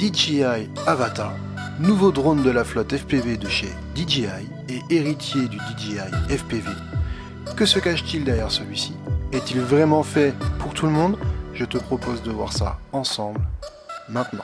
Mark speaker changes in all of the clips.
Speaker 1: DJI Avata, nouveau drone de la flotte FPV de chez DJI et héritier du DJI FPV. Que se cache-t-il derrière celui-ci? Est-il vraiment fait pour tout le monde? Je te propose de voir ça ensemble, maintenant.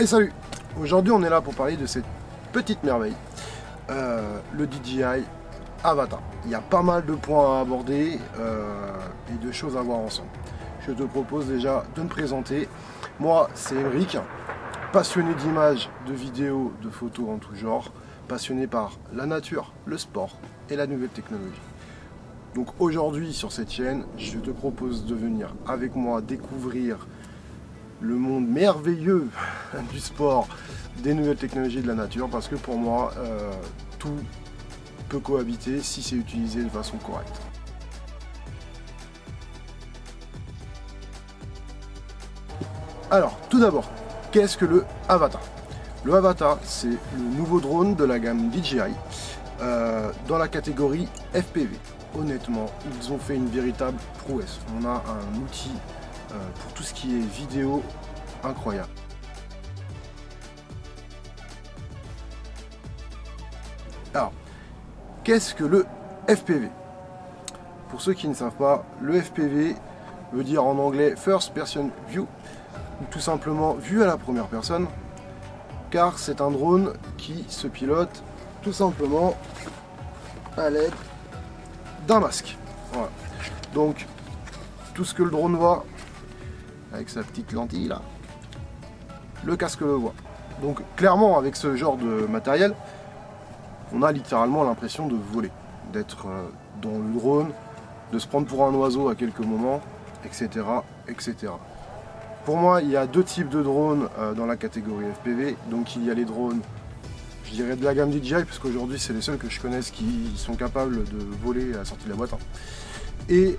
Speaker 1: Et salut! Aujourd'hui on est là pour parler de cette petite merveille, le DJI Avata. Il y a pas mal de points à aborder et de choses à voir ensemble. Je te propose déjà de me présenter. Moi c'est Émeric, passionné d'images, de vidéos, de photos en tout genre, passionné par la nature, le sport et la nouvelle technologie. Donc aujourd'hui sur cette chaîne, je te propose de venir avec moi découvrir le monde merveilleux du sport, des nouvelles technologies de la nature, parce que pour moi, tout peut cohabiter si c'est utilisé de façon correcte. Alors, tout d'abord, qu'est-ce que le Avata? Le Avata, c'est le nouveau drone de la gamme DJI dans la catégorie FPV. Honnêtement, ils ont fait une véritable prouesse. On a un outil pour tout ce qui est vidéo incroyable. Alors, qu'est-ce que le FPV? Pour ceux qui ne savent pas, le FPV veut dire en anglais First Person View, ou tout simplement vue à la première personne, car c'est un drone qui se pilote tout simplement à l'aide d'un masque. Voilà. Donc, tout ce que le drone voit, avec sa petite lentille là, le casque le voit. Donc clairement avec ce genre de matériel, on a littéralement l'impression de voler, d'être dans le drone, de se prendre pour un oiseau à quelques moments, etc. etc. Pour moi, il y a deux types de drones dans la catégorie FPV. Donc il y a les drones, je dirais de la gamme DJI, parce qu'aujourd'hui c'est les seuls que je connaisse qui sont capables de voler à la sortie de la boîte, hein. Et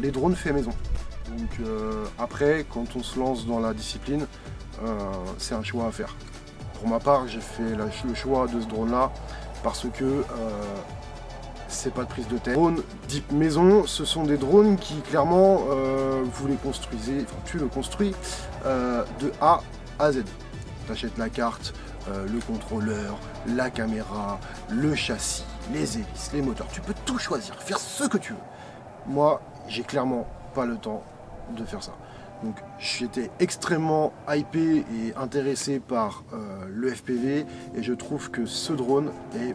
Speaker 1: les drones faits maison. Donc après, quand on se lance dans la discipline, c'est un choix à faire. Pour ma part, j'ai fait le choix de ce drone là parce que c'est pas de prise de tête. Drone type maison, ce sont des drones qui clairement vous les construisez, enfin tu le construis de A à Z. Tu achètes la carte, le contrôleur, la caméra, le châssis, les hélices, les moteurs, tu peux tout choisir, faire ce que tu veux. Moi, j'ai clairement pas le temps de faire ça. Donc j'étais extrêmement hypé et intéressé par le FPV et je trouve que ce drone est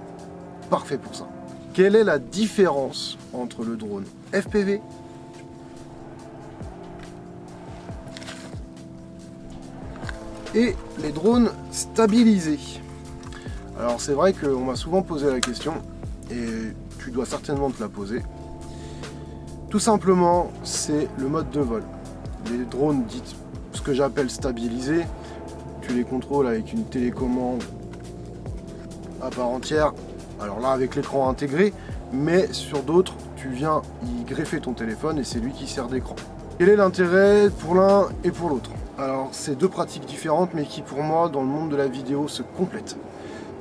Speaker 1: parfait pour ça. Quelle est la différence entre le drone FPV et les drones stabilisés? Alors c'est vrai qu'on m'a souvent posé la question et tu dois certainement te la poser. Tout simplement, c'est le mode de vol. Les drones dites ce que j'appelle stabilisés, tu les contrôles avec une télécommande à part entière, alors là avec l'écran intégré, mais sur d'autres, tu viens y greffer ton téléphone et c'est lui qui sert d'écran. Quel est l'intérêt pour l'un et pour l'autre? Alors c'est deux pratiques différentes mais qui pour moi dans le monde de la vidéo se complètent.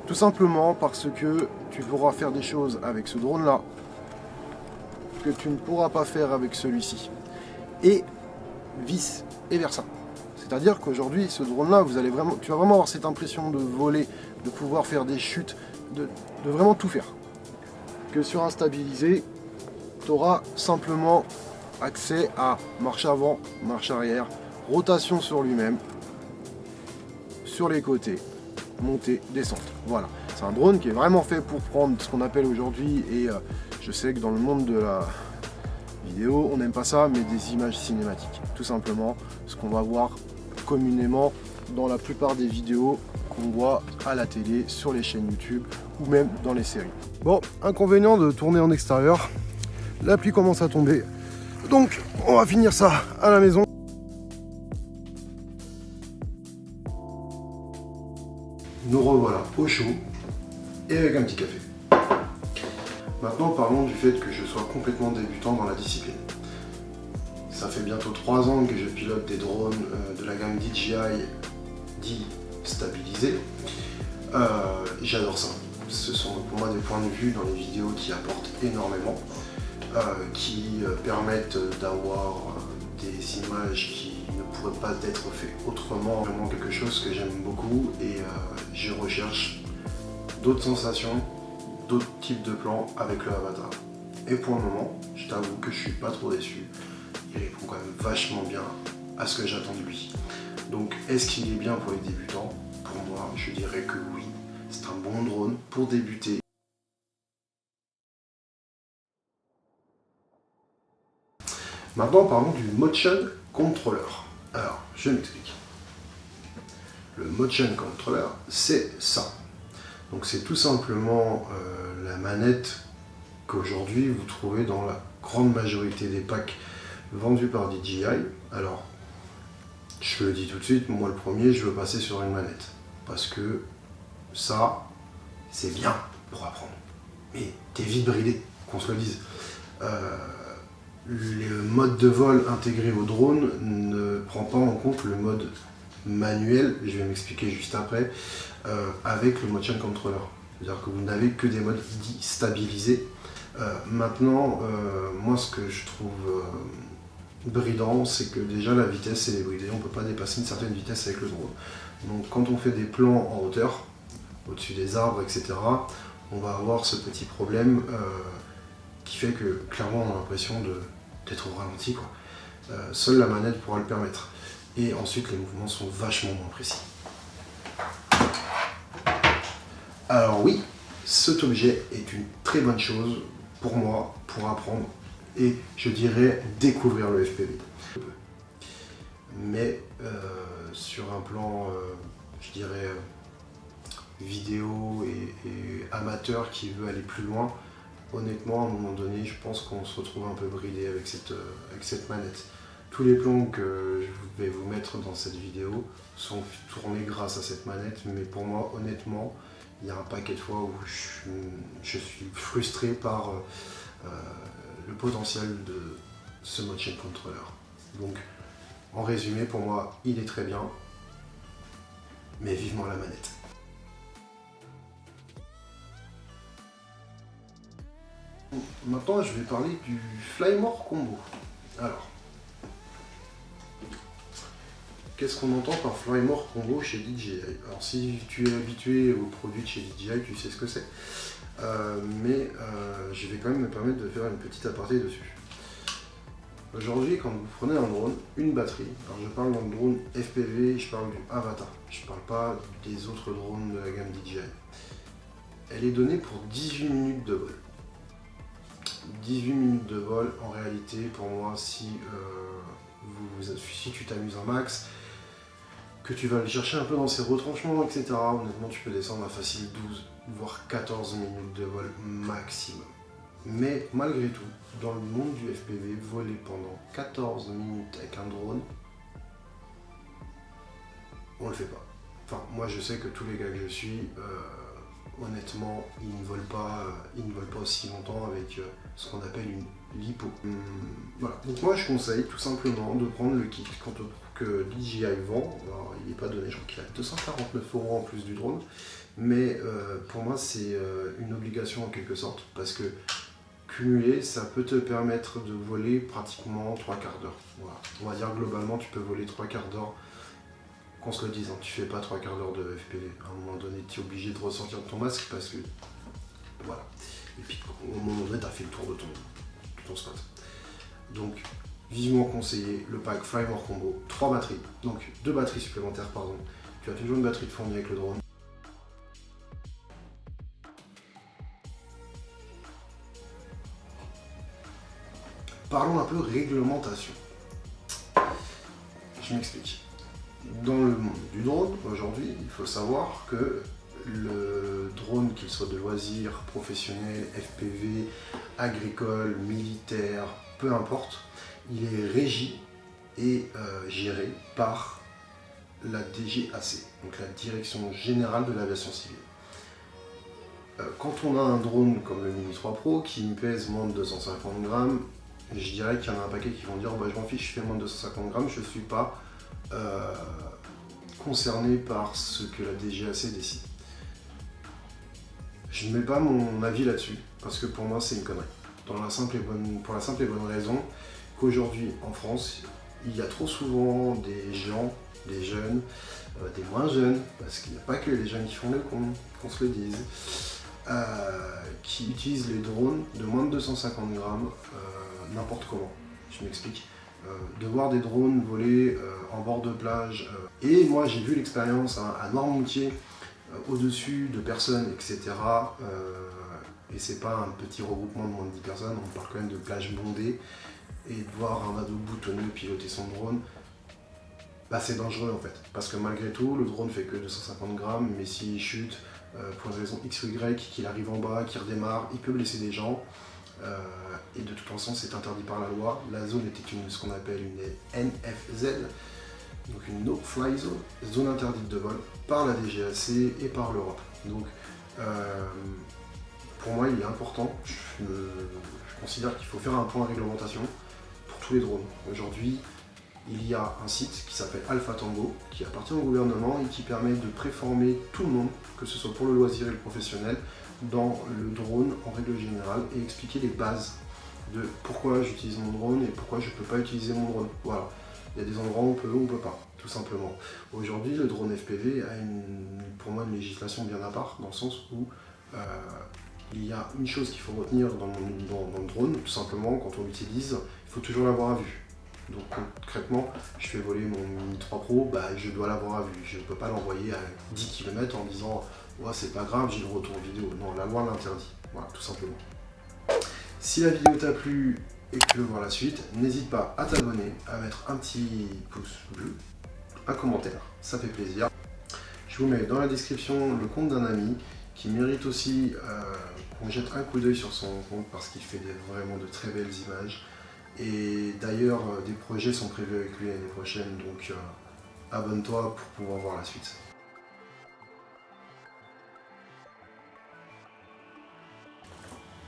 Speaker 1: Tout simplement parce que tu pourras faire des choses avec ce drone là que tu ne pourras pas faire avec celui-ci. Et vice et versa. C'est-à-dire qu'aujourd'hui, ce drone-là, tu vas vraiment avoir cette impression de voler, de pouvoir faire des chutes, de vraiment tout faire. Que sur un stabilisé, tu auras simplement accès à marche avant, marche arrière, rotation sur lui-même, sur les côtés, montée, descente. Voilà. C'est un drone qui est vraiment fait pour prendre ce qu'on appelle aujourd'hui, et je sais que dans le monde de la vidéo, on n'aime pas ça, mais des images cinématiques. Tout simplement, ce qu'on va voir communément dans la plupart des vidéos qu'on voit à la télé, sur les chaînes YouTube ou même dans les séries. Bon, inconvénient de tourner en extérieur, la pluie commence à tomber, donc on va finir ça à la maison. Nous revoilà au chaud et avec un petit café. Maintenant, parlons du fait que je sois complètement débutant dans la discipline. Ça fait bientôt 3 ans que je pilote des drones de la gamme DJI dits stabilisés. J'adore ça. Ce sont pour moi des points de vue dans les vidéos qui apportent énormément, qui permettent d'avoir des images qui ne pourraient pas être faites autrement. Vraiment quelque chose que j'aime beaucoup et je recherche d'autres sensations, d'autres types de plans avec le Avatar. Et pour le moment, je t'avoue que je suis pas trop déçu. Il répond quand même vachement bien à ce que j'attends de lui. Donc est-ce qu'il est bien pour les débutants? Pour moi, je dirais que oui. C'est un bon drone pour débuter. Maintenant, parlons du Motion Controller. Alors, je m'explique. Le Motion Controller, c'est ça. Donc c'est tout simplement la manette qu'aujourd'hui vous trouvez dans la grande majorité des packs vendus par DJI. Alors, je le dis tout de suite, moi le premier, je veux passer sur une manette. Parce que ça, c'est bien pour apprendre. Mais t'es vite bridé, qu'on se le dise. Le mode de vol intégré au drone ne prend pas en compte le mode manuel, je vais m'expliquer juste après, avec le Motion Controller. C'est-à-dire que vous n'avez que des modes dits stabilisés. Maintenant, moi ce que je trouve bridant, c'est que déjà la vitesse elle est bridée, on ne peut pas dépasser une certaine vitesse avec le drone. Donc quand on fait des plans en hauteur, au-dessus des arbres, etc., on va avoir ce petit problème qui fait que clairement on a l'impression d'être au ralenti, quoi. Seule la manette pourra le permettre. Et ensuite les mouvements sont vachement moins précis. Alors oui, cet objet est une très bonne chose pour moi, pour apprendre et je dirais découvrir le FPV. Mais sur un plan, je dirais, vidéo et amateur qui veut aller plus loin, honnêtement à un moment donné je pense qu'on se retrouve un peu bridé avec cette manette. Tous les plans que je vais vous mettre dans cette vidéo sont tournés grâce à cette manette, mais pour moi honnêtement il y a un paquet de fois où je suis frustré par le potentiel de ce Motion Controller. Donc en résumé, pour moi il est très bien, mais vivement la manette. Maintenant, je vais parler du Flymore Combo. Alors, qu'est-ce qu'on entend par Flymore Combo chez DJI? Alors, si tu es habitué aux produits de chez DJI, tu sais ce que c'est. Mais je vais quand même me permettre de faire une petite aparté dessus. Aujourd'hui, quand vous prenez un drone, une batterie, alors je parle d'un drone FPV, je parle du Avatar, je ne parle pas des autres drones de la gamme DJI. Elle est donnée pour 18 minutes de vol. 18 minutes de vol, en réalité, pour moi, si tu t'amuses un max, que tu vas le chercher un peu dans ses retranchements, etc., honnêtement, tu peux descendre à facile 12, voire 14 minutes de vol maximum. Mais malgré tout, dans le monde du FPV, voler pendant 14 minutes avec un drone, on le fait pas. Enfin, moi, je sais que tous les gars que je suis, honnêtement, ils ne volent pas aussi longtemps avec ce qu'on appelle une lipo. Voilà. Donc moi je conseille tout simplement de prendre le kit que DJI vend. Alors, il n'est pas donné, je crois qu'il a 249 € en plus du drone. Mais pour moi c'est une obligation en quelque sorte, parce que cumuler, ça peut te permettre de voler pratiquement 3 quarts d'heure. Voilà. On va dire globalement tu peux voler 3 quarts d'heure. Qu'on se le dise, hein, tu fais pas 3 quarts d'heure de FPV. À un moment donné, tu es obligé de ressortir de ton masque parce que. Voilà. Et puis, au moment donné, tu as fait le tour de ton spot. Donc, vivement conseillé le pack Flymore Combo. 3 batteries. Donc, 2 batteries supplémentaires, pardon. Tu as toujours une batterie de fournie avec le drone. Parlons un peu réglementation. Je m'explique. Dans le monde du drone, aujourd'hui, il faut savoir que le drone, qu'il soit de loisirs, professionnel, FPV, agricole, militaire, peu importe, il est régi et géré par la DGAC, donc la Direction Générale de l'Aviation Civile. Quand on a un drone comme le Mini 3 Pro qui pèse moins de 250 grammes, je dirais qu'il y en a un paquet qui vont dire bah, je m'en fiche, je fais moins de 250 grammes, je ne suis pas concerné par ce que la DGAC décide. Je ne mets pas mon avis là-dessus, parce que pour moi c'est une connerie. Pour la simple et bonne raison qu'aujourd'hui en France, il y a trop souvent des gens, des jeunes, des moins jeunes, parce qu'il n'y a pas que les jeunes qui font le con, qu'on se le dise, qui utilisent les drones de moins de 250 grammes n'importe comment. Je m'explique. De voir des drones voler en bord de plage. Et moi j'ai vu l'expérience à Noirmoutier, au-dessus de personnes, etc. Et c'est pas un petit regroupement de moins de 10 personnes, on parle quand même de plage bondée. Et de voir un ado boutonneux piloter son drone, bah c'est dangereux en fait. Parce que malgré tout, le drone fait que 250 grammes, mais s'il chute pour une raison X ou Y, qu'il arrive en bas, qu'il redémarre, il peut blesser des gens. Et de toute façon, c'est interdit par la loi. La zone était ce qu'on appelle une NFZ, donc une No-Fly Zone, zone interdite de vol, par la DGAC et par l'Europe. Donc, pour moi, il est important. Je considère qu'il faut faire un point réglementation pour tous les drones. Aujourd'hui, il y a un site qui s'appelle Alpha Tango, qui appartient au gouvernement et qui permet de préformer tout le monde, que ce soit pour le loisir et le professionnel, dans le drone en règle générale et expliquer les bases de pourquoi j'utilise mon drone et pourquoi je ne peux pas utiliser mon drone. Voilà. Il y a des endroits où on peut ou on ne peut pas, tout simplement. Aujourd'hui, le drone FPV a pour moi une législation bien à part, dans le sens où il y a une chose qu'il faut retenir dans le drone, tout simplement, quand on l'utilise, il faut toujours l'avoir à vue. Donc concrètement, je fais voler mon Mini 3 Pro, bah, je dois l'avoir à vue. Je ne peux pas l'envoyer à 10 km en disant ouais, c'est pas grave, j'ai le retour vidéo. Non, la loi l'interdit. Voilà, tout simplement. Si la vidéo t'a plu et que tu veux voir la suite, n'hésite pas à t'abonner, à mettre un petit pouce bleu, un commentaire, ça fait plaisir. Je vous mets dans la description le compte d'un ami qui mérite aussi qu'on jette un coup d'œil sur son compte parce qu'il fait vraiment de très belles images. Et d'ailleurs, des projets sont prévus avec lui l'année prochaine, donc abonne-toi pour pouvoir voir la suite.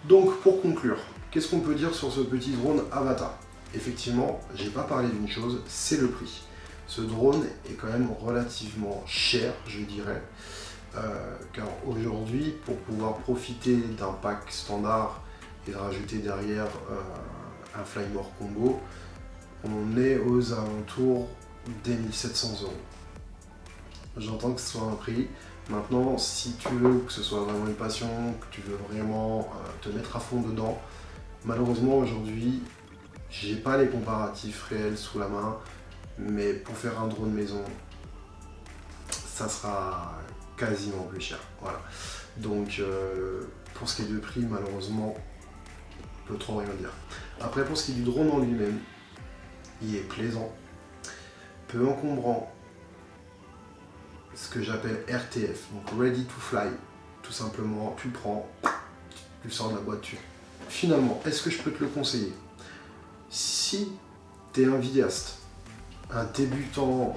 Speaker 1: Donc pour conclure, qu'est-ce qu'on peut dire sur ce petit drone Avatar? Effectivement, j'ai pas parlé d'une chose, c'est le prix. Ce drone est quand même relativement cher, je dirais, car aujourd'hui, pour pouvoir profiter d'un pack standard et de rajouter derrière un Flymore combo, on est aux alentours des 1700 euros. J'entends que ce soit un prix. Maintenant, si tu veux que ce soit vraiment une passion, que tu veux vraiment te mettre à fond dedans, malheureusement aujourd'hui, j'ai pas les comparatifs réels sous la main, mais pour faire un drone maison, ça sera quasiment plus cher. Voilà. Donc, pour ce qui est de prix, malheureusement, on peut trop rien dire. Après, pour ce qui est du drone en lui-même, il est plaisant, peu encombrant, ce que j'appelle RTF, donc Ready to Fly. Tout simplement, tu le prends, tu le sors de la boîte, Finalement, est-ce que je peux te le conseiller? Si tu es un vidéaste, un débutant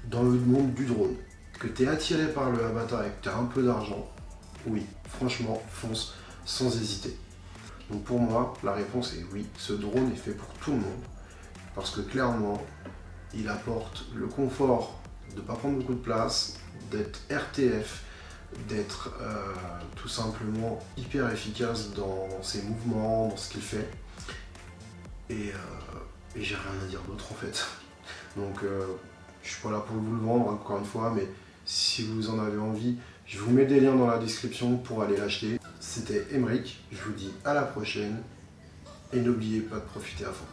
Speaker 1: dans le monde du drone, que tu es attiré par le Avatar et que tu as un peu d'argent, oui, franchement, fonce sans hésiter. Donc pour moi, la réponse est oui, ce drone est fait pour tout le monde, parce que clairement, il apporte le confort de ne pas prendre beaucoup de place, d'être RTF, d'être tout simplement hyper efficace dans ses mouvements, dans ce qu'il fait. Et j'ai rien à dire d'autre en fait. Donc je suis pas là pour vous le vendre encore une fois, mais si vous en avez envie, je vous mets des liens dans la description pour aller l'acheter. C'était Emeric, je vous dis à la prochaine et n'oubliez pas de profiter à fond.